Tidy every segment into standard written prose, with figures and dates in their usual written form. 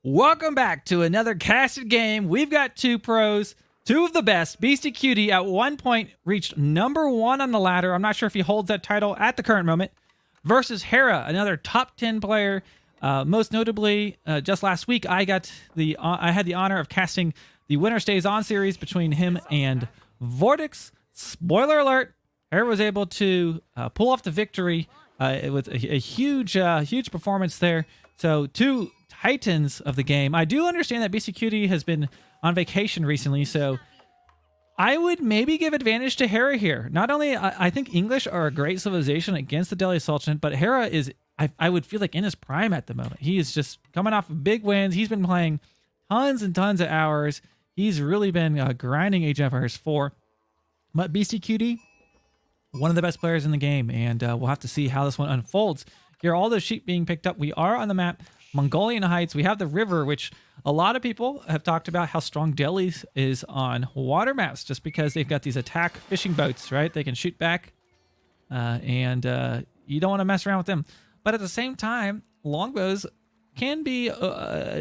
Welcome back to another casted game. We've got two pros, two of the best. BeastyQT at one point reached #1 on the ladder. I'm not sure if he holds that title at the current moment. Versus Hera, another top 10 player. Most notably, just last week, I had the honor of casting the Winner Stays On series between him and Vortex. Spoiler alert: Hera was able to pull off the victory with a huge performance there. So two titans of the game. I do understand that BeastyQT has been on vacation recently, so I would maybe give advantage to Hera here. Not only I think English are a great civilization against the Delhi Sultanate, but Hera is, I would feel like, in his prime at the moment. He is just coming off of big wins. He's been playing tons and tons of hours. He's really been grinding Age of Empires 4. But BeastyQT, one of the best players in the game, and we'll have to see how this one unfolds. Here are all those sheep being picked up. We are on the map, Mongolian Heights. We have the river, which a lot of people have talked about how strong Delhi is on water maps, just because they've got these attack fishing boats, right? They can shoot back, and you don't want to mess around with them. But at the same time, longbows can be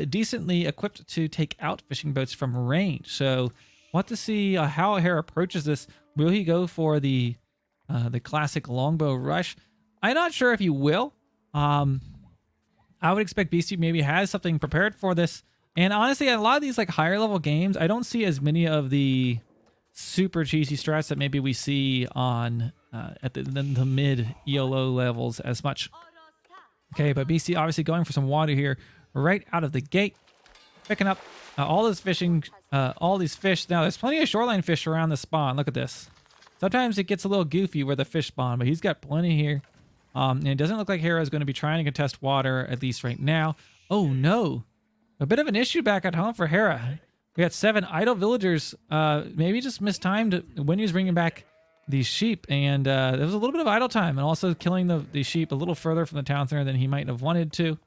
decently equipped to take out fishing boats from range. So we'll have to see how Hera approaches this. Will he go for the classic longbow rush? I'm not sure if he will. I would expect Beastie maybe has something prepared for this. And honestly, a lot of these like higher level games, I don't see as many of the super cheesy strats that maybe we see on at the mid ELO levels as much. Okay, but Beastie obviously going for some water here right out of the gate, picking up all this fishing, all these fish. Now there's plenty of shoreline fish around the spawn. Look at this. Sometimes it gets a little goofy where the fish spawn, but he's got plenty here. And it doesn't look like Hera is going to be trying to contest water, at least right now. Oh no, a bit of an issue back at home for Hera. We got 7 idle villagers. Maybe just mistimed when he was bringing back these sheep, and there was a little bit of idle time, and also killing the sheep a little further from the town center than he might have wanted to.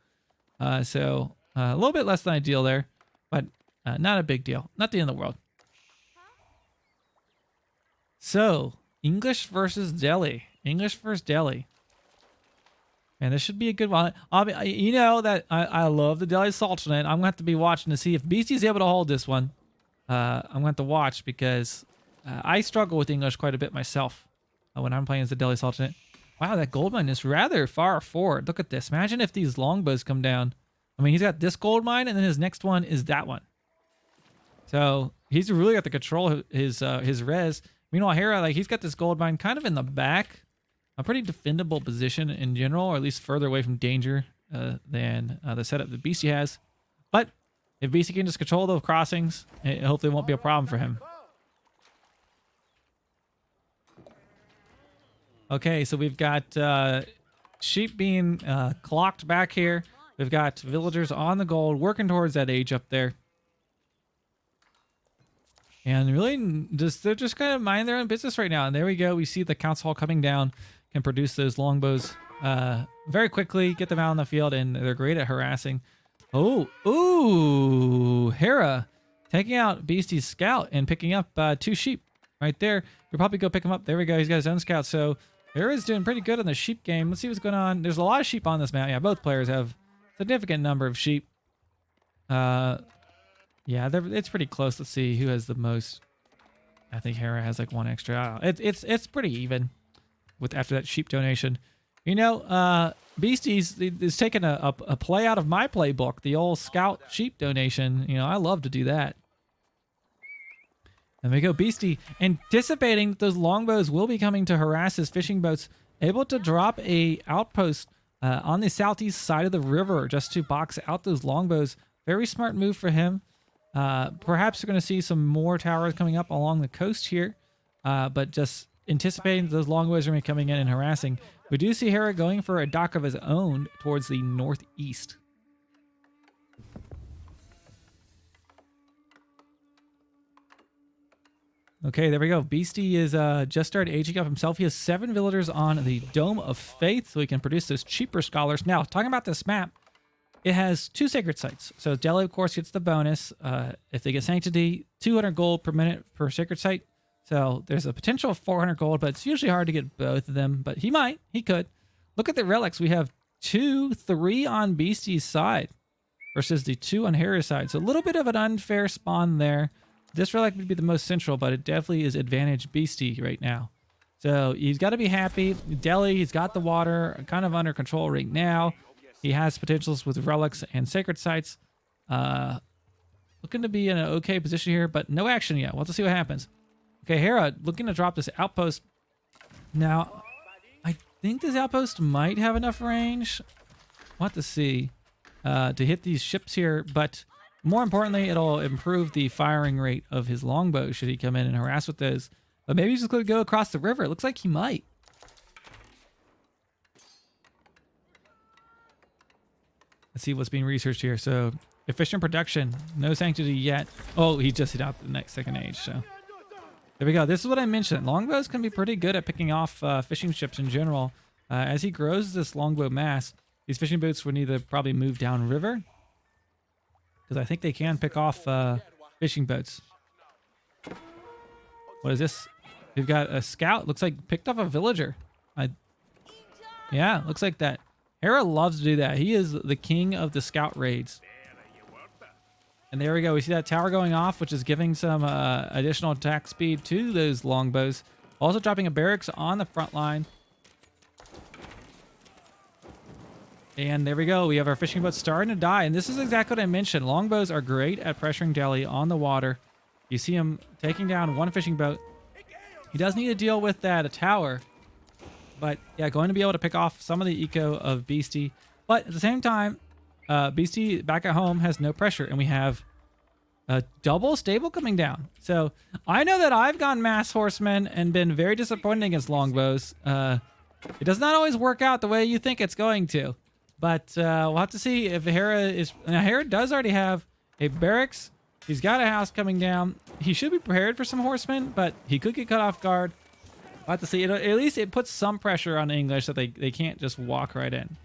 So a little bit less than ideal there, but not a big deal. Not the end of the world. So English versus Delhi. English versus Delhi. And this should be a good one. You know that I love the Delhi Sultanate. I'm going to have to be watching to see if Beastie's able to hold this one. I'm going to have to watch because I struggle with English quite a bit myself when I'm playing as the Delhi Sultanate. Wow, that gold mine is rather far forward. Look at this. Imagine if these longbows come down. I mean, he's got this gold mine, and then his next one is that one. So he's really got the control of his res. Meanwhile, Hera, like, he's got this gold mine kind of in the back. A pretty defendable position in general, or at least further away from danger than the setup that Beastie has. But if Beastie can just control those crossings, it hopefully won't be a problem for him. Okay, so we've got sheep being clocked back here. We've got villagers on the gold working towards that age up there. And really, they're just kind of minding their own business right now. And there we go. We see the council hall coming down. Can produce those longbows very quickly, get them out on the field, and they're great at harassing. Oh, ooh, Hera taking out Beastie's scout and picking up 2 sheep right there. You'll probably go pick him up. There we go. He's got his own scout. So Hera's doing pretty good on the sheep game. Let's see what's going on. There's a lot of sheep on this map. Yeah, both players have a significant number of sheep. Yeah, it's pretty close. Let's see who has the most. I think Hera has like 1 extra. I don't know. It's pretty even. With after that sheep donation, you know, Beasties is taking a play out of my playbook, the old scout sheep donation. You know, I love to do that. And we go, Beastie anticipating that those longbows will be coming to harass his fishing boats, able to drop a outpost on the southeast side of the river just to box out those longbows. Very smart move for him. Perhaps we're going to see some more towers coming up along the coast here, but just anticipating that those longbows are going to be coming in and harassing. We do see Hera going for a dock of his own towards the northeast. Okay, there we go. Beastie is just started aging up himself. He has 7 villagers on the Dome of Faith, so he can produce those cheaper scholars. Now, talking about this map, it has 2 sacred sites. So Delhi, of course, gets the bonus. If they get Sanctity, 200 gold per minute per sacred site. So there's a potential of 400 gold, but it's usually hard to get both of them. But he could. Look at the relics. We have 2, 3 on Beastie's side versus the 2 on Hera's side. So a little bit of an unfair spawn there. This relic would be the most central, but it definitely is advantage Beastie right now. So he's got to be happy. Delhi, he's got the water kind of under control right now. He has potentials with relics and sacred sites. Looking to be in an okay position here, but no action yet. We'll have to see what happens. Okay, Hera looking to drop this outpost. Now, I think this outpost might have enough range. We'll have to see to hit these ships here, but more importantly, it'll improve the firing rate of his longbow should he come in and harass with those. But maybe he's just going to go across the river. It looks like he might. Let's see what's being researched here. So, efficient production. No sanctity yet. Oh, he just hit out the next second age. So, there we go. This is what I mentioned. Longbows can be pretty good at picking off fishing ships in general. As he grows this longbow mass, these fishing boats would need to probably move downriver, because I think they can pick off fishing boats. What is this? We've got a scout. Looks like picked off a villager. Yeah, looks like that. Hera loves to do that. He is the king of the scout raids. And there we go. We see that tower going off, which is giving some additional attack speed to those longbows. Also dropping a barracks on the front line. And there we go. We have our fishing boats starting to die. And this is exactly what I mentioned. Longbows are great at pressuring Delhi on the water. You see him taking down one fishing boat. He does need to deal with that tower. But yeah, going to be able to pick off some of the eco of Beastie. But at the same time, Beastie back at home has no pressure. And we have a double stable coming down. So I know that I've gone mass horsemen and been very disappointed against longbows. It does not always work out the way you think it's going to. But we'll have to see if Hera is... Now, Hera does already have a barracks. He's got a house coming down. He should be prepared for some horsemen, but he could get caught off guard. We'll have to see. At least it puts some pressure on the English that they can't just walk right in.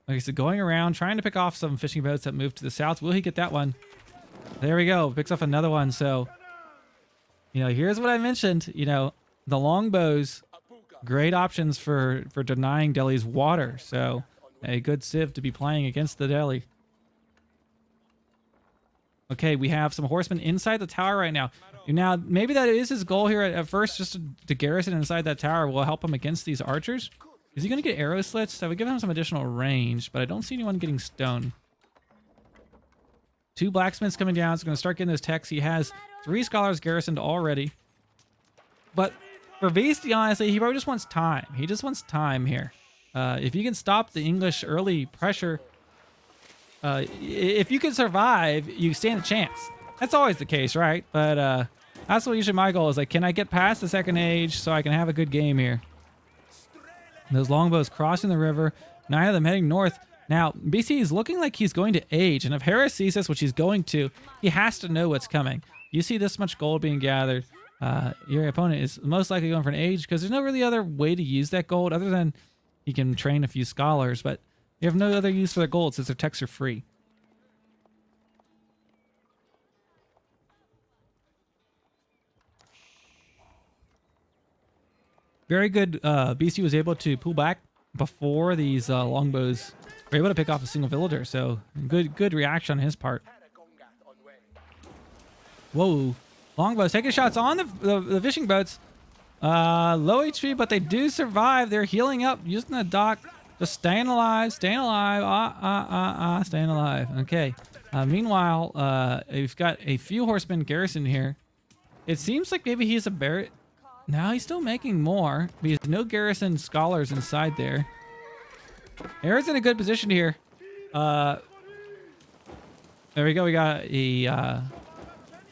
Okay, so going around, trying to pick off some fishing boats that move to the south. Will he get that one? There we go. Picks off another one. So, here's what I mentioned. The longbows, great options for denying Delhi's water. So, a good civ to be playing against the Delhi. Okay, we have some horsemen inside the tower right now. Now, maybe that is his goal here at first, just to garrison inside that tower will help him against these archers. Is he going to get arrow slits? That would give him some additional range, but I don't see anyone getting stone. 2 blacksmiths coming down. It's going to start getting those techs. He has 3 scholars garrisoned already. But for Beastie, honestly, he probably just wants time. He just wants time here. If you can stop the English early pressure, if you can survive, you stand a chance. That's always the case, right? But that's what usually my goal is. Like, can I get past the second age so I can have a good game here? Those longbows crossing the river, 9 of them heading north. Now, BC is looking like he's going to age, and if Hera sees this, which he's going to, he has to know what's coming. You see this much gold being gathered, your opponent is most likely going for an age, because there's no really other way to use that gold other than he can train a few scholars, but you have no other use for their gold since their techs are free. Very good. BC was able to pull back before these longbows were able to pick off a single villager. So good reaction on his part. Whoa. Longbows taking shots on the fishing boats. Low HP, but they do survive. They're healing up, using the dock. Just staying alive, staying alive. Staying alive. Okay. Meanwhile, we've got a few horsemen garrisoned here. It seems like maybe he's a Barrett. Now he's still making more, but there's no garrison scholars inside there. Hera's in a good position here. There we go. We got a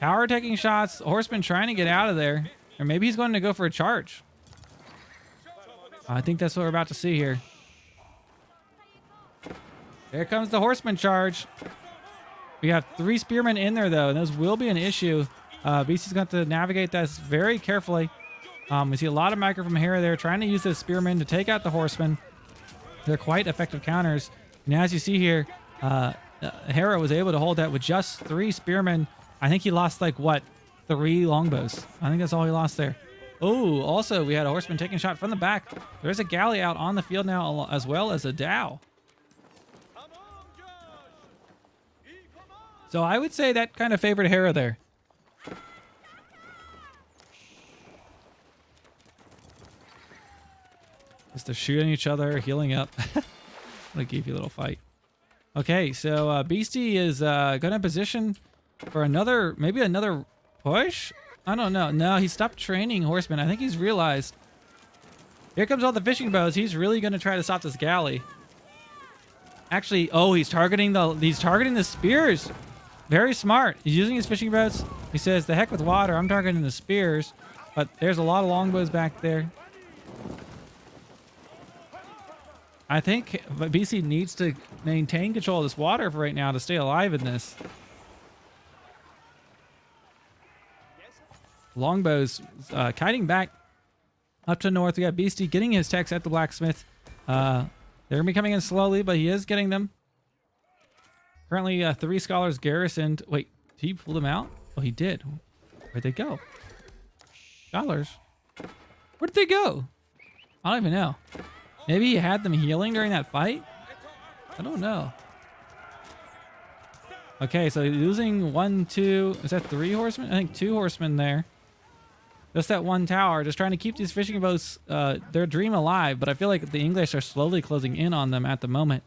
tower taking shots. Horseman trying to get out of there. Or maybe he's going to go for a charge. I think that's what we're about to see here. There comes the horseman charge. We have 3 spearmen in there, though, and those will be an issue. BC's going to have to navigate this very carefully. We see a lot of micro from Hera there trying to use those spearmen to take out the horsemen. They're quite effective counters. And as you see here, Hera was able to hold that with just 3 spearmen. I think he lost, like, what, 3 longbows. I think that's all he lost there. Oh, also we had a horseman taking a shot from the back. There's a galley out on the field now, as well as a Dow. So I would say that kind of favored Hera there. Just they're shooting each other, healing up. What a goofy little fight. Okay, so Beastie is going to position for maybe another push? I don't know. No, he stopped training horsemen. I think he's realized. Here comes all the fishing boats. He's really going to try to stop this galley. Actually, oh, he's targeting the spears. Very smart. He's using his fishing boats. He says, the heck with water. I'm targeting the spears. But there's a lot of longbows back there. I think BC needs to maintain control of this water for right now to stay alive in this. Longbows kiting back up to north. We got Beastie getting his techs at the blacksmith. They're going to be coming in slowly, but he is getting them. Currently, 3 scholars garrisoned. Wait, did he pull them out? Oh, he did. Where'd they go? Scholars? Where'd they go? I don't even know. Maybe he had them healing during that fight? I don't know. Okay, so losing 1, 2... Is that 3 horsemen? I think 2 horsemen there. Just that one tower. Just trying to keep these fishing boats, their dream alive. But I feel like the English are slowly closing in on them at the moment.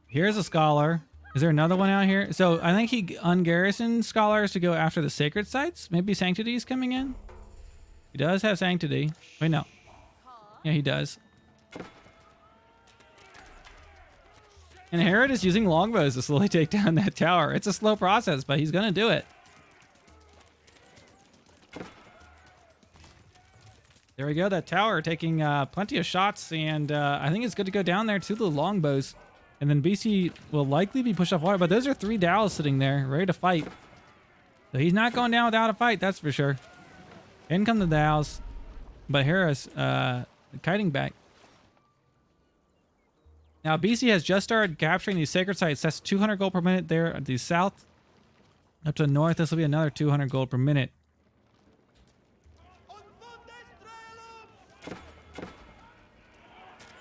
Here's a scholar. Is there another one out here? So I think he ungarrisoned scholars to go after the sacred sites. Maybe Sanctity is coming in. He does have Sanctity. Wait, no. Yeah, he does. And Hera is using longbows to slowly take down that tower. It's a slow process, but he's going to do it. There we go. That tower taking plenty of shots, and I think it's good to go down there to the longbows. And then BC will likely be pushed off water, but those are 3 Dows sitting there, ready to fight. So he's not going down without a fight, that's for sure. In come the Dows, but Hera's kiting back. Now BC has just started capturing these sacred sites. That's 200 gold per minute there at the south. Up to the north, this will be another 200 gold per minute.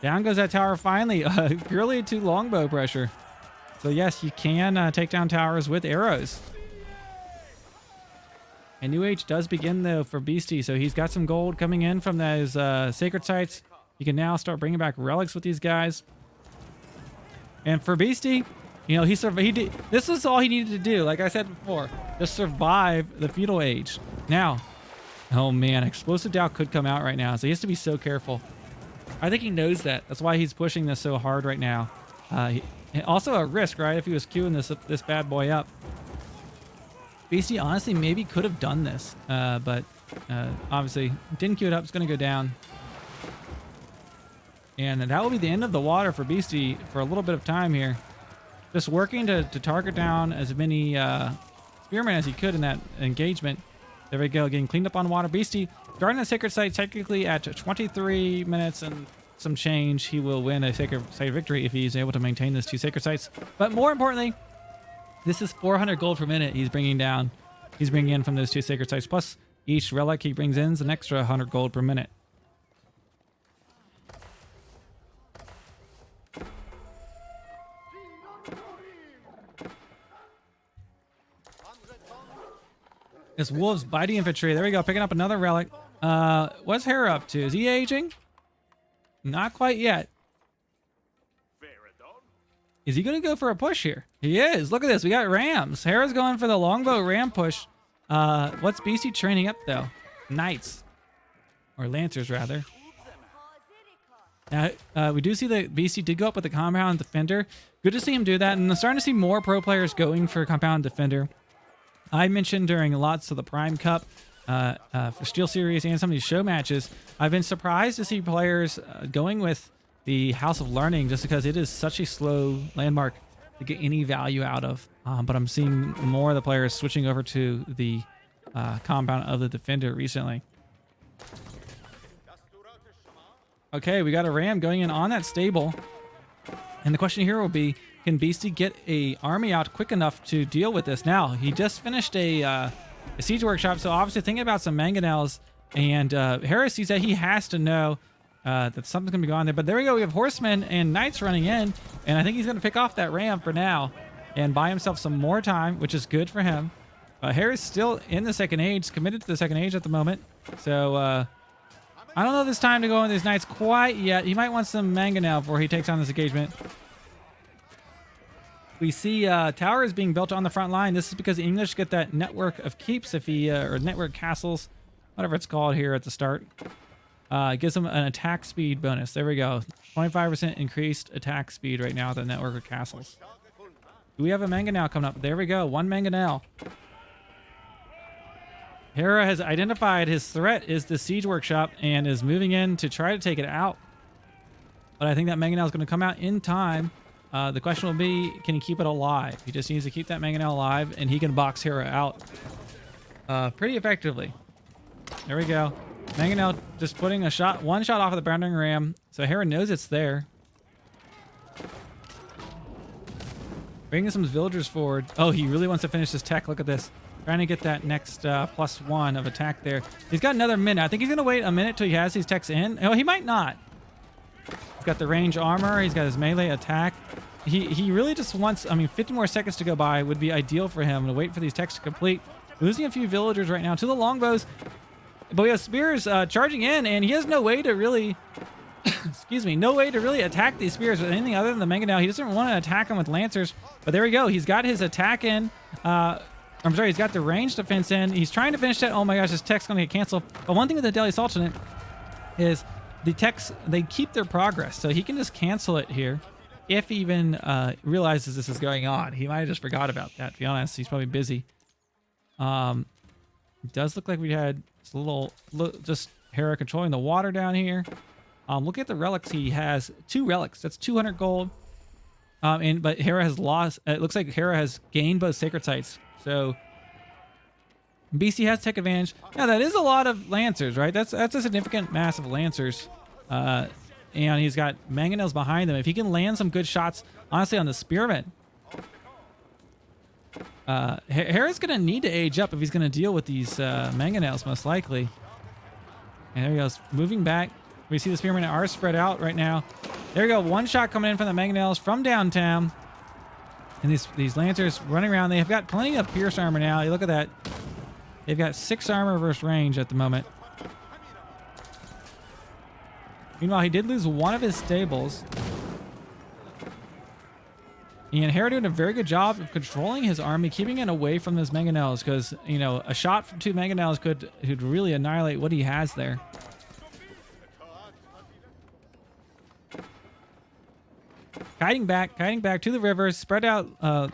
Down goes that tower finally, purely to longbow pressure. So yes, you can take down towers with arrows. And New Age does begin though for Beastie, so he's got some gold coming in from those sacred sites. You can now start bringing back relics with these guys. And for Beastie, you know, this was all he needed to do, like I said before, just survive the feudal age. Now, oh man, explosive Dow could come out right now, so he has to be so careful. I think he knows that. That's why he's pushing this so hard right now. Also a risk, right? If he was queuing this bad boy up. Beastie honestly maybe could have done this, but obviously didn't queue it up. It's going to go down. And that will be the end of the water for Beastie for a little bit of time here. Just working to target down as many spearmen as he could in that engagement. There we go, getting cleaned up on water. Beastie starting the sacred site technically at 23 minutes and some change. He will win a sacred site victory if he's able to maintain those 2 sacred sites. But more importantly, this is 400 gold per minute he's bringing down. He's bringing in from those 2 sacred sites. Plus each relic he brings in is an extra 100 gold per minute. This Wolves biting infantry. There we go, picking up another relic. What's Hera up to? Is he aging? Not quite yet. Is he going to go for a push here? He is. Look at this. We got rams. Hera's going for the longbow ram push. What's BC training up, though? Knights. Or lancers, rather. Now, we do see that BC did go up with the compound defender. Good to see him do that. And I'm starting to see more pro players going for compound defender. I mentioned during lots of the Prime Cup for Steel Series and some of these show matches, I've been surprised to see players going with the House of Learning just because it is such a slow landmark to get any value out of. But I'm seeing more of the players switching over to the compound of the Defender recently. Okay, we got a ram going in on that stable. And the question here will be, can Beastie get a army out quick enough to deal with this? Now, he just finished a siege workshop, so obviously thinking about some mangonels, and Hera sees that he has to know that something's going to be going on there. But there we go. We have horsemen and knights running in, and I think he's going to pick off that ram for now and buy himself some more time, which is good for him. Hera's still in the second age, committed to the second age at the moment. So I don't know if it's time to go on these knights quite yet. He might want some mangonel before he takes on this engagement. We see towers being built on the front line. This is because the English get that network of keeps if he, or network castles, whatever it's called here at the start. It gives them an attack speed bonus. There we go. 25% increased attack speed right now at the network of castles. Do we have a mangonel coming up? There we go. One mangonel. Hera has identified his threat is the siege workshop and is moving in to try to take it out. But I think that mangonel is going to come out in time. The question will be, can he keep it alive? He just needs to keep that mangonel alive, and he can box Hera out pretty effectively. There we go. Mangonel just putting one shot off of the bounding ram, so Hera knows it's there. Bringing some villagers forward. Oh, he really wants to finish this tech. Look at this. Trying to get that next +1 of attack there. He's got another minute. I think he's going to wait a minute till he has these techs in. Oh, he might not. He's got the range armor. He's got his melee attack. He really just wants, I mean, 50 more seconds to go by would be ideal for him to wait for these techs to complete. Losing a few villagers right now to the longbows. But we have spears charging in, and he has no way to really, excuse me, no way to really attack these spears with anything other than the mangonel. He doesn't want to attack them with lancers. But there we go. He's got his attack in. I'm sorry, he's got the range defense in. He's trying to finish that. Oh my gosh, this tech's going to get canceled. But one thing with the Delhi Sultanate is the techs, they keep their progress. So he can just cancel it here if he even realizes this is going on. He might have just forgot about that, to be honest. He's probably busy. It does look like we had a little, just Hera controlling the water down here. Look at the relics he has. 2 relics. That's 200 gold. But Hera has lost. It looks like Hera has gained both sacred sites. So Beastie has tech advantage. Now that is a lot of lancers, right? That's a significant mass of lancers. And he's got mangonels behind them. If he can land some good shots, honestly, on the spearmen, Hera's going to need to age up if he's going to deal with these mangonels, most likely. And there he goes, moving back. We see the spearmen are spread out right now. There we go, one shot coming in from the mangonels from downtown. And these lancers running around. They have got plenty of pierce armor now. You look at that. They've got 6 armor versus range at the moment. Meanwhile, he did lose one of his stables. And Hera doing a very good job of controlling his army, keeping it away from those mangonels, because, you know, a shot from 2 mangonels could really annihilate what he has there. Kiting back to the rivers, spread out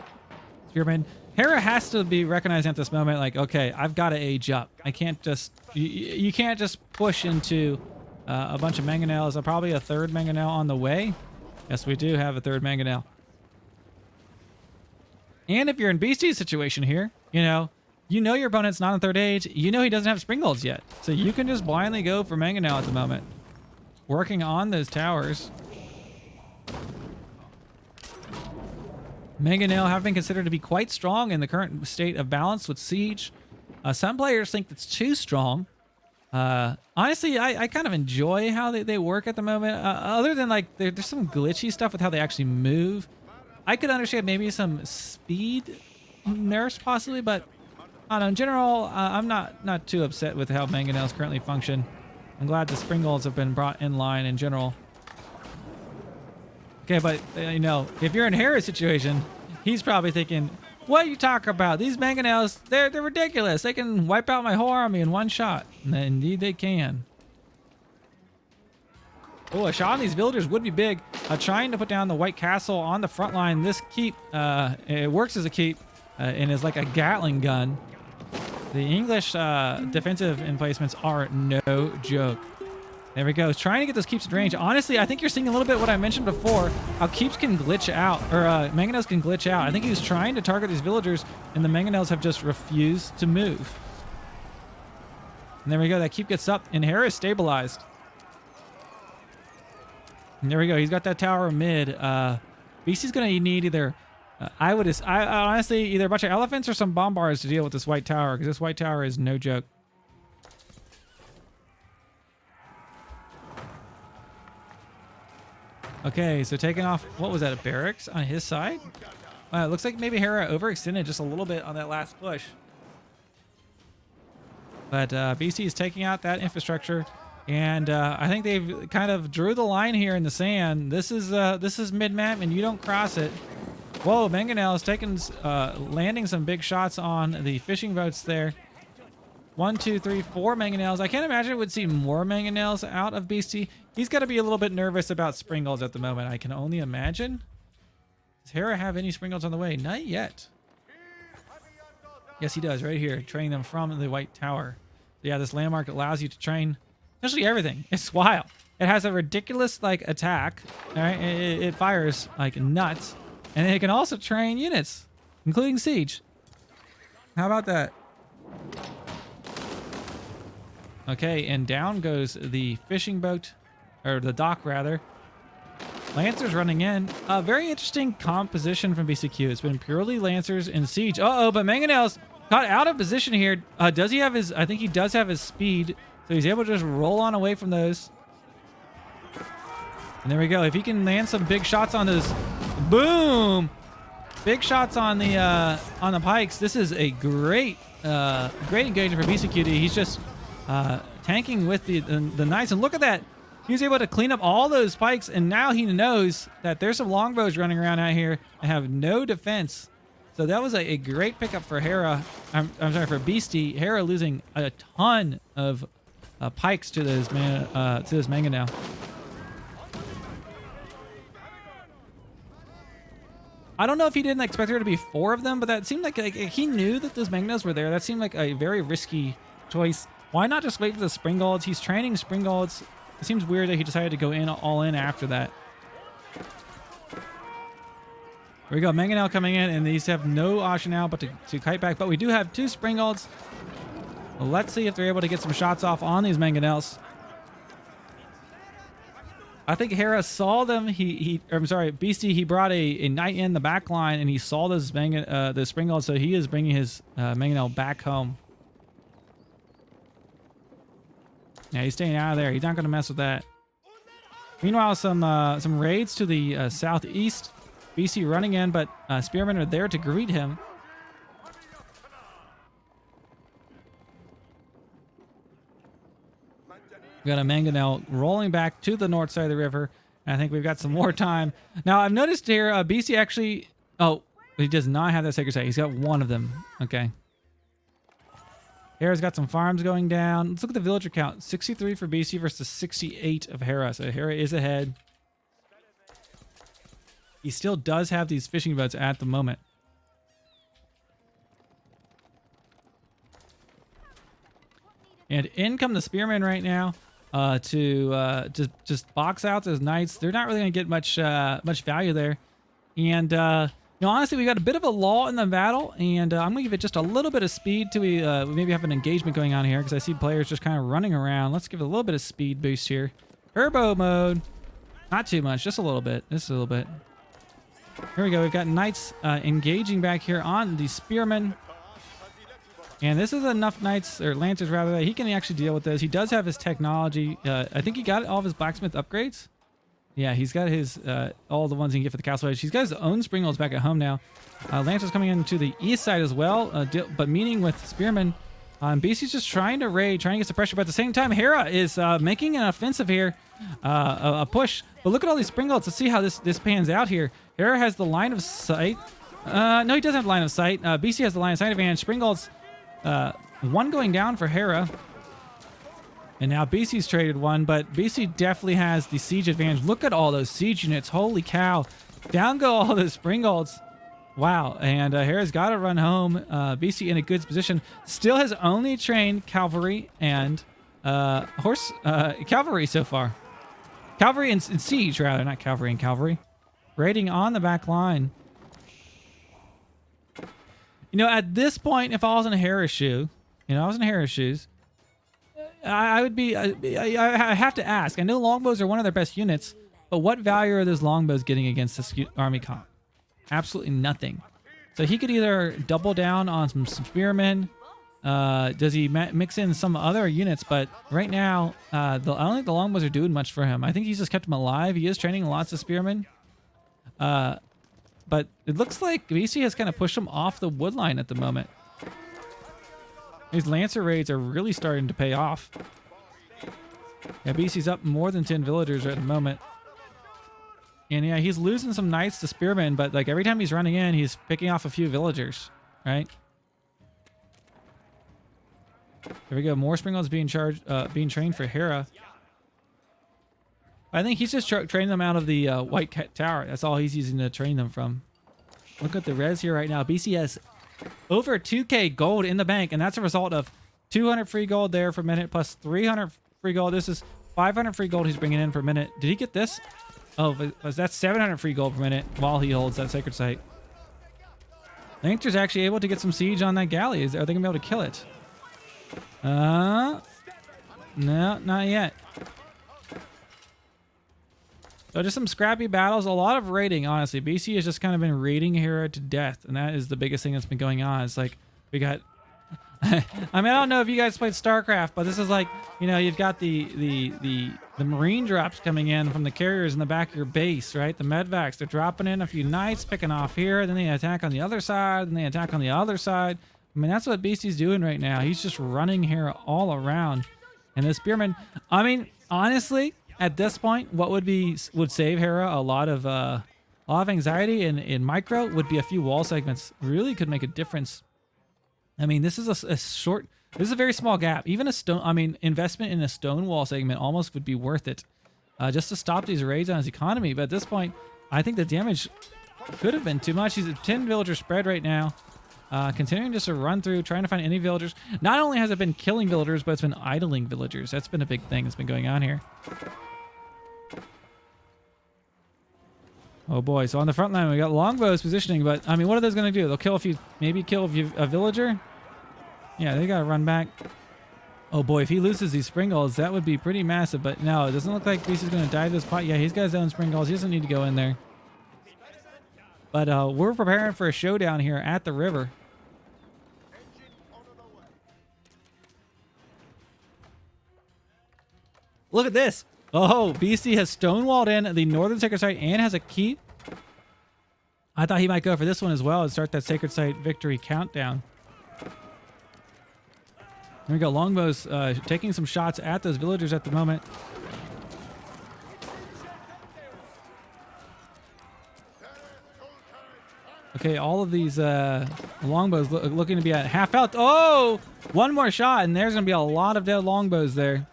spearmen. Hera has to be recognizing at this moment, like, okay, I've got to age up. I can't just, you can't just push into a bunch of mangonels. Probably a 3rd mangonel on the way. Yes, we do have a 3rd mangonel. And if you're in Beastie's situation here, you know your opponent's not on 3rd age. You know he doesn't have springalds yet. So you can just blindly go for mangonel at the moment. Working on those towers. Mangonel have been considered to be quite strong in the current state of balance with Siege. Some players think it's too strong. Honestly, I kind of enjoy how they work at the moment. Other than, like, there's some glitchy stuff with how they actually move. I could understand maybe some speed nerfs possibly, but I don't know, in general, I'm not too upset with how mangonels currently function. I'm glad the springolds have been brought in line in general. Okay, but, you know, if you're in Hera's situation, he's probably thinking, what are you talking about? These mangonels, they're ridiculous. They can wipe out my whole army in one shot. And indeed they can. Oh, a shot on these villagers would be big. Trying to put down the White Castle on the front line. This keep, it works as a keep and is like a Gatling gun. The English defensive emplacements are no joke. There we go. Trying to get those keeps at range. Honestly, I think you're seeing a little bit what I mentioned before, how keeps can glitch out, or mangonels can glitch out. I think he was trying to target these villagers, and the mangonels have just refused to move. And there we go. That keep gets up, and Hera is stabilized. And there we go. He's got that tower mid. BC's going to need either, I honestly, either a bunch of elephants or some bombars to deal with this white tower, because this white tower is no joke. Okay, so taking off, what was that, a barracks on his side? It looks like maybe Hera overextended just a little bit on that last push. But BC is taking out that infrastructure, and I think they've kind of drew the line here in the sand. This is mid-map, and you don't cross it. Whoa, Mangonel is taking, landing some big shots on the fishing boats there. 1, 2, 3, 4 Mangonels. I can't imagine we'd see more Mangonels out of Beastie. He's got to be a little bit nervous about Springles at the moment. I can only imagine. Does Hera have any Springles on the way? Not yet. Yes, he does, right here, training them from the White Tower. Yeah, this landmark allows you to train essentially everything. It's wild. It has a ridiculous like attack. All right, it fires like nuts, and it can also train units, including siege. How about that? Okay, and down goes the fishing boat, or the dock rather. Lancers running in. Very interesting composition from BeastyQ. It's been purely Lancers and siege. Uh-oh, but Mangonel's got out of position here. Does he have his... I think he does have his speed, so he's able to just roll on away from those. And there we go. If he can land some big shots on those... Boom! Big shots on the pikes. This is a great engagement for BeastyQT. He's just tanking with the knights. And look at that. He was able to clean up all those pikes, and now he knows that there's some longbows running around out here and have no defense. So that was a great pickup for Hera. I'm sorry, for Beastie. Hera losing a ton of pikes to those Mangonel. I don't know if he didn't expect there to be 4 of them, but that seemed like he knew that those Mangonels were there. That seemed like a very risky choice. Why not just wait for the Springolds? He's training Springolds. It seems weird that he decided to go all in after that. There we go, Mangonel coming in, and these have no option now but to kite back. But we do have 2 Springolds. Well, let's see if they're able to get some shots off on these Mangonels. I think Hera saw them. I'm sorry, Beastie. He brought a knight in the back line, and he saw those the Springolds, so he is bringing his Mangonel back home. Yeah, he's staying out of there. He's not going to mess with that. Meanwhile, some raids to the southeast. BC running in, but spearmen are there to greet him. We got a Mangonel rolling back to the north side of the river. And I think we've got some more time. Now, I've noticed here, BC actually... Oh, he does not have that sacred site. He's got 1 of them. Okay. Hera's got some farms going down. Let's look at the villager count. 63 for BC versus 68 of Hera. So Hera is ahead. He still does have these fishing boats at the moment. And in come the spearmen right now to just box out those knights. They're not really going to get much value there. And honestly, we got a bit of a lull in the battle, and I'm going to give it just a little bit of speed to maybe have an engagement going on here, because I see players just kind of running around. Let's give it a little bit of speed boost here. Turbo mode. Not too much, just a little bit. Just a little bit. Here we go. We've got knights engaging back here on the spearmen. And this is enough knights, or lancers rather, that he can actually deal with this. He does have his technology. I think he got all of his blacksmith upgrades. Yeah, he's got his all the ones he can get for the castle edge. He's got his own Springolds back at home now. Lancers coming into the east side as well, but meeting with spearmen. BC's just trying to raid, trying to get some pressure, but at the same time, Hera is making an offensive here, a push. But look at all these Springolds. Let's see how this pans out here. Hera has the line of sight. No, he doesn't have line of sight. BC has the line of sight advantage. Springolds, 1 going down for Hera. And now BC's traded 1, but BC definitely has the siege advantage. Look at all those siege units. Holy cow. Down go all those Springolds. Wow. And Hera's got to run home. BC in a good position. Still has only trained cavalry and cavalry so far. Cavalry and siege, rather. Not cavalry and cavalry. Raiding on the back line. At this point, if I was in a Hera shoe, I was in Hera shoes, I would be... I have to ask. I know longbows are one of their best units, But what value are those longbows getting against this army comp? Absolutely nothing. So he could either double down on some spearmen. Does he mix in some other units? But right now, I don't think the longbows are doing much for him. I think he's just kept him alive. He is training lots of spearmen. But it looks like BC has kind of pushed him off the wood line at the moment. These Lancer raids are really starting to pay off. Yeah, BC's up more than 10 villagers at the moment. And yeah, he's losing some knights to spearmen, but like every time he's running in, he's picking off a few villagers, right? There we go. More Springalds being trained for Hera. I think he's just training them out of the White Cat Tower. That's all he's using to train them from. Look at the res here right now. BC has over 2k gold in the bank, and that's a result of 200 free gold there per minute plus 300 free gold. This is 500 free gold he's bringing in per minute. Did he get this? Oh, that's 700 free gold per minute while he holds that sacred site. Lancers actually able to get some siege on that galley. Are they going to be able to kill it? No, not yet. So just some scrappy battles, a lot of raiding, honestly. BC has just kind of been raiding Hera to death, and that is the biggest thing that's been going on. It's like, we got... I mean, I don't know if you guys played StarCraft, but this is like, you know, you've got the marine drops coming in from the carriers in the back of your base, right? The medvacs, they're dropping in a few knights, picking off here, then they attack on the other side, then they attack on the other side. I mean, that's what BC's doing right now. He's just running Hera all around. And the spearmen, I mean, honestly... At this point, what would save Hera a lot of anxiety in micro would be a few wall segments. Really could make a difference. I mean, this is this is a very small gap. Even investment in a stone wall segment almost would be worth it, just to stop these raids on his economy. But at this point, I think the damage could have been too much. He's a 10 villager spread right now. Continuing just to run through, trying to find any villagers. Not only has it been killing villagers, but it's been idling villagers. That's been a big thing that's been going on here. Oh boy, so on the front line we got longbows positioning, but I mean, what are those going to do? They'll kill a villager? Yeah, they got to run back. Oh boy, if he loses these Springalds, that would be pretty massive, but no, it doesn't look like Beast is going to die this pot. Yeah, he's got his own Springalds. He doesn't need to go in there. But we're preparing for a showdown here at the river. Look at this. Oh, BC has stonewalled in the northern sacred site and has a keep. I thought he might go for this one as well and start that sacred site victory countdown. There we go. Longbows taking some shots at those villagers at the moment. Okay, all of these longbows looking to be at half health. Oh, one more shot, and there's going to be a lot of dead longbows there.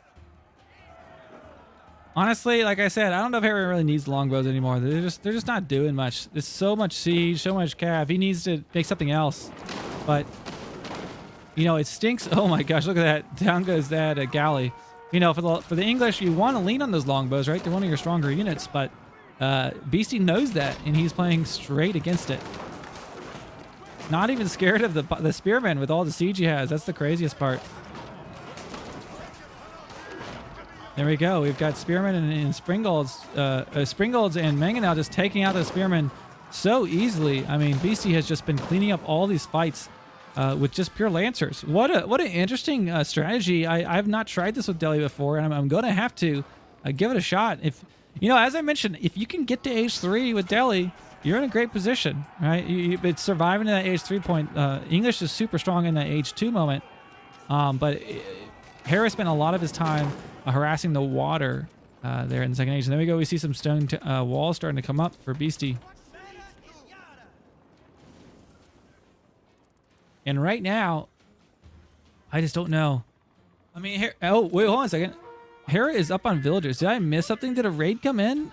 Honestly, like I said, I don't know if Hera really needs longbows anymore. They're just not doing much. There's so much siege, so much cav. He needs to make something else. But, you know, it stinks. Oh my gosh, look at that. Down goes that galley. You know, for the English, you want to lean on those longbows, right? They're one of your stronger units, but Beastie knows that, and he's playing straight against it. Not even scared of the spearmen with all the siege he has. That's the craziest part. There we go. We've got spearmen and Springalds and Mangonel just taking out the spearmen so easily. I mean, Beastie has just been cleaning up all these fights with just pure lancers. What an interesting strategy. I've not tried this with Delhi before, and I'm going to have to give it a shot. If you know, as I mentioned, if you can get to age 3 with Delhi, you're in a great position, right? It's surviving to that age 3 point. English is super strong in that age 2 moment, but Hera spent a lot of his time harassing the water there in the second age. And there we go. We see some stone walls starting to come up for Beastie. And right now, I just don't know. I mean, oh, wait, hold on a second. Hera is up on villagers. Did I miss something? Did a raid come in?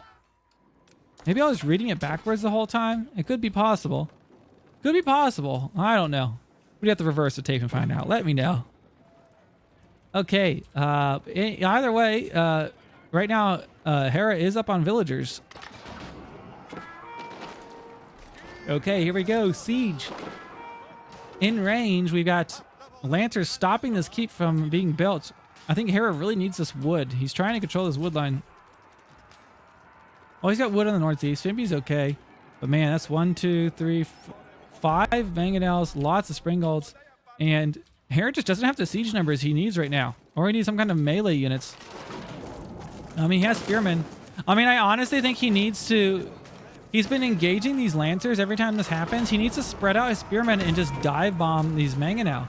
Maybe I was reading it backwards the whole time. It could be possible. Could be possible. I don't know. We'd have to reverse the tape and find out. Let me know. Okay, either way, right now, Hera is up on villagers. Okay, here we go. Siege. In range, we've got Lancers stopping this keep from being built. I think Hera really needs this wood. He's trying to control this wood line. Oh, he's got wood on the northeast. Maybe he's okay. But man, that's 1, 2, 3, 5 mangonels, lots of spring golds. And Hera just doesn't have the siege numbers he needs right now. Or he needs some kind of melee units. I mean, he has spearmen. I mean, I honestly think he needs to... He's been engaging these lancers every time this happens. He needs to spread out his spearmen and just dive bomb these mangonel.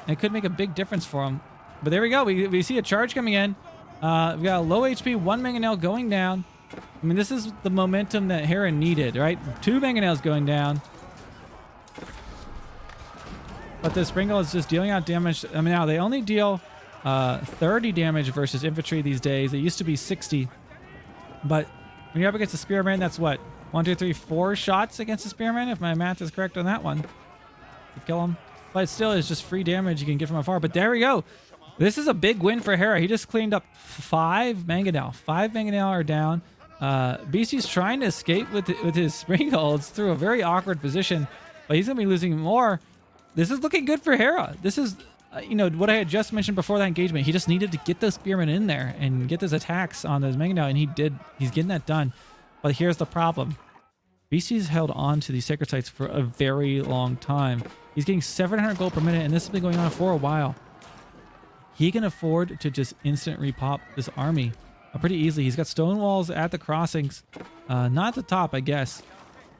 It could make a big difference for him. But there we go. We see a charge coming in. We've got a low HP, 1 mangonel going down. I mean, this is the momentum that Hera needed, right? 2 mangonels going down. But the Springle is just dealing out damage. I mean, now they only deal 30 damage versus infantry these days. It used to be 60. But when you're up against a spearman, that's what? 1, 2, 3, 4 shots against a spearman, if my math is correct on that one. To kill him. But it still is just free damage you can get from afar. But there we go. This is a big win for Hera. He just cleaned up 5 mangonel. 5 mangonel are down. Beasty's trying to escape with his Springolds through a very awkward position. But he's going to be losing more. This is looking good for Hera. This is, you know, what I had just mentioned before that engagement. He just needed to get those spearmen in there and get those attacks on those mangonel. And he did. He's getting that done. But here's the problem. Beasty's held on to these sacred sites for a very long time. He's getting 700 gold per minute, and this has been going on for a while. He can afford to just instant repop this army pretty easily. He's got stone walls at the crossings. Not at the top, I guess.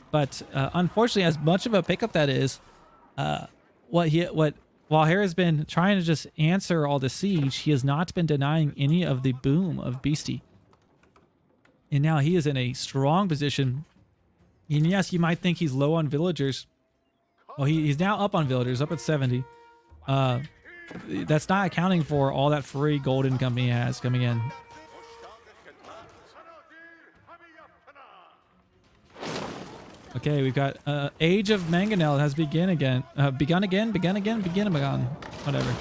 But unfortunately, as much of a pickup that is, while Hera's been trying to just answer all the siege, he has not been denying any of the boom of Beasty. And now he is in a strong position. And yes, you might think he's low on villagers. Well, he's now up on villagers, up at 70. That's not accounting for all that free gold income he has coming in. Okay, we've got Age of Mangonel has begun again. Whatever.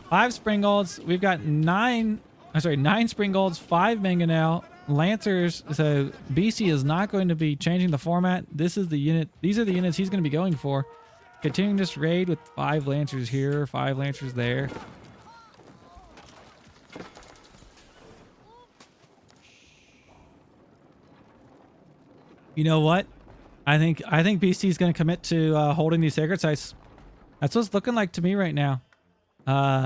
5 Springolds. We've got 9 Springolds, 5 Mangonel. Lancers, so Beasty is not going to be changing the format. This is the unit. These are the units he's going to be going for. Continuing this raid with 5 Lancers here, 5 Lancers there. You know what? I think Beasty's going to commit to holding these sacred sites. That's what it's looking like to me right now.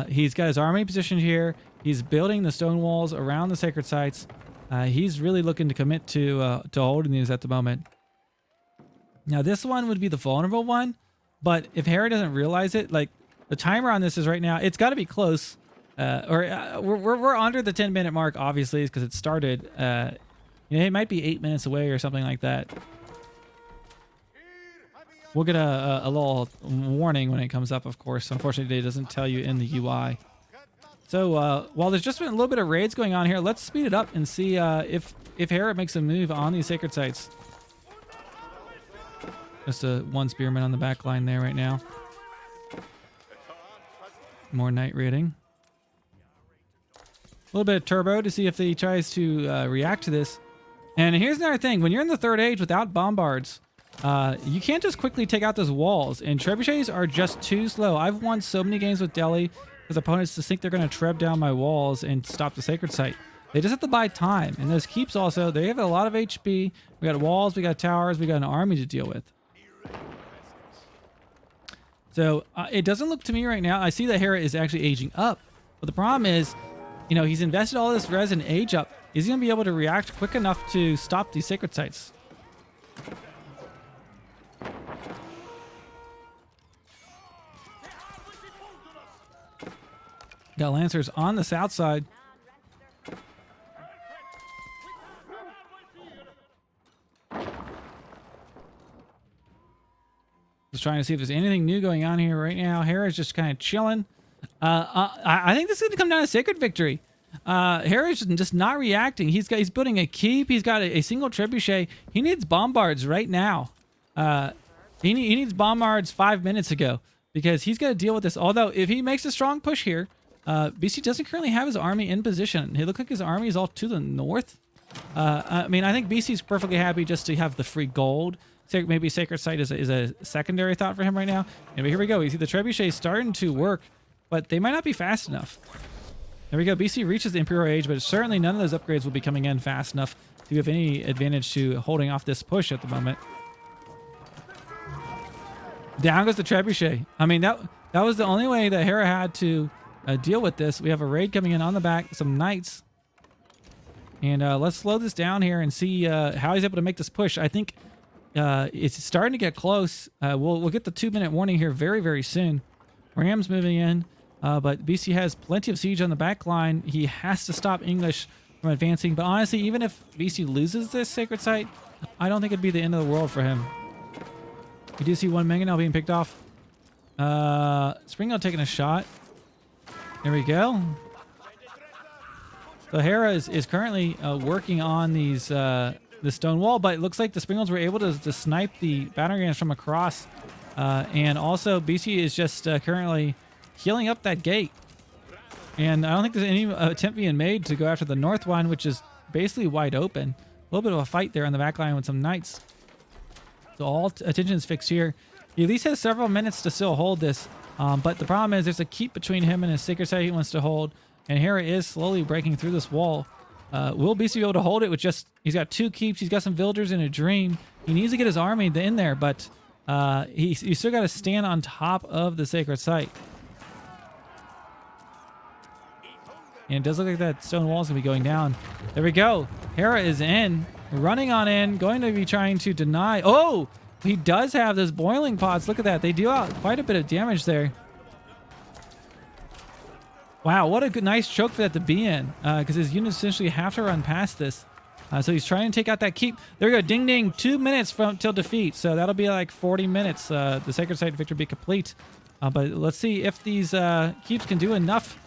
He's got his army positioned here. He's building the stone walls around the sacred sites. He's really looking to commit to holding these at the moment. Now, this one would be the vulnerable one, but if Hera doesn't realize it, like the timer on this is right now, it's got to be close. We're under the 10-minute mark, obviously, because it started. You know, it might be 8 minutes away or something like that. We'll get a little warning when it comes up, of course. Unfortunately, it doesn't tell you in the UI. So while there's just been a little bit of raids going on here, let's speed it up and see if Hera makes a move on these sacred sites. Just one spearman on the back line there right now. More night raiding. A little bit of turbo to see if he tries to react to this. And here's another thing. When you're in the third age without bombards, you can't just quickly take out those walls. And trebuchets are just too slow. I've won so many games with Delhi because opponents just think they're going to treb down my walls and stop the sacred site. They just have to buy time. And those keeps also, they have a lot of HP. We got walls, we got towers, we got an army to deal with. So it doesn't look to me right now. I see that Hera is actually aging up. But the problem is, you know, he's invested all this res in age up. Is he going to be able to react quick enough to stop these sacred sites? Got Lancers on the south side. Just trying to see if there's anything new going on here right now. Hera's just kind of chilling. I think this is going to come down to sacred victory. Hera's just not reacting. He's building a keep. He's got a single trebuchet. He needs bombards right now. He needs bombards 5 minutes ago because he's got to deal with this. Although if he makes a strong push here, Beasty doesn't currently have his army in position. It looks like his army is all to the north. I mean, I think Beasty's perfectly happy just to have the free gold. Maybe Sacred Site is a secondary thought for him right now. And here we go. We see the trebuchet starting to work, but they might not be fast enough. There we go. Beasty reaches the Imperial Age, but certainly none of those upgrades will be coming in fast enough we have any advantage to holding off this push at the moment. Down goes the trebuchet. I mean, that was the only way that Hera had to deal with this. We have a raid coming in on the back, some knights. And let's slow this down here and see how he's able to make this push. I think it's starting to get close. We'll get the 2-minute warning here very, very soon. Ram's moving in, but BC has plenty of siege on the back line. He has to stop English from advancing. But honestly, even if BC loses this sacred site, I don't think it'd be the end of the world for him. You do see one mangonel being picked off. Springo taking a shot. There we go. So Hera is currently working on these the stone wall, but it looks like the Springles were able to snipe the battering rams from across. And also BC is just currently healing up that gate. And I don't think there's any attempt being made to go after the north one, which is basically wide open. A little bit of a fight there on the back line with some knights. So all attention is fixed here. He at least has several minutes to still hold this. But the problem is there's a keep between him and his sacred site he wants to hold. And Hera is slowly breaking through this wall. Will BC be able to hold it with just... He's got 2 keeps. He's got some villagers in a dream. He needs to get his army in there, but he's still got to stand on top of the sacred site. And it does look like that stone wall is going to be going down. There we go. Hera is in. Running on in. Going to be trying to deny... Oh! He does have those boiling pots. Look at that. They deal out quite a bit of damage there. Wow, what a good, nice choke for that to be in. Because his units essentially have to run past this. So he's trying to take out that keep. There we go. Ding, ding. 2 minutes from till defeat. So that'll be like 40 minutes. The sacred site victory be complete. But let's see if these keeps can do enough.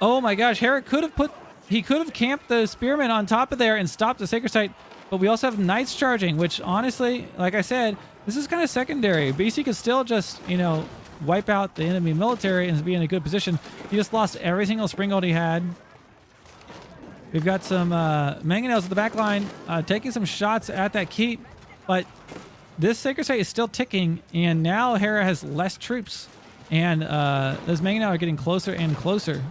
Oh my gosh. Hera could have he could have camped the spearmen on top of there and stopped the sacred site. But we also have knights charging, which honestly, like I said, this is kind of secondary. BC could still just, you know, wipe out the enemy military and be in a good position. He just lost every single springald he had. We've got some mangonels at the back line taking some shots at that keep, but this sacred site is still ticking, and now Hera has less troops, and those mangonels are getting closer and closer.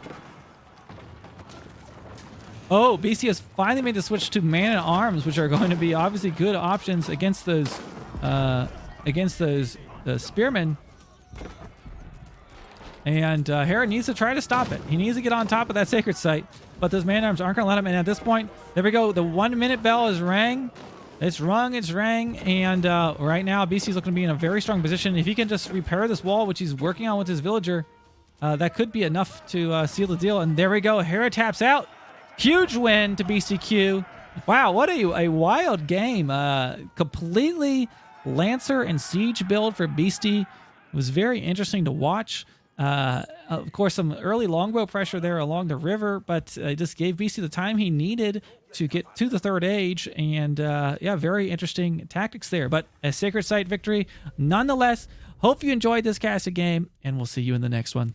Oh, BC has finally made the switch to man-at-arms, which are going to be obviously good options against those the spearmen. And Hera needs to try to stop it. He needs to get on top of that sacred site, but those man-at-arms aren't going to let him. And at this point, there we go. The 1-minute bell is rang. It's rung, it's rang, and right now BC is looking to be in a very strong position. If he can just repair this wall, which he's working on with his villager, that could be enough to seal the deal. And there we go. Hera taps out. Huge win to BeastyQ. Wow, what a wild game. Completely Lancer and Siege build for Beastie. It was very interesting to watch. Of course, some early longbow pressure there along the river, but it just gave Beastie the time he needed to get to the third age. And yeah, very interesting tactics there. But a sacred site victory nonetheless. Hope you enjoyed this casted game, and we'll see you in the next one.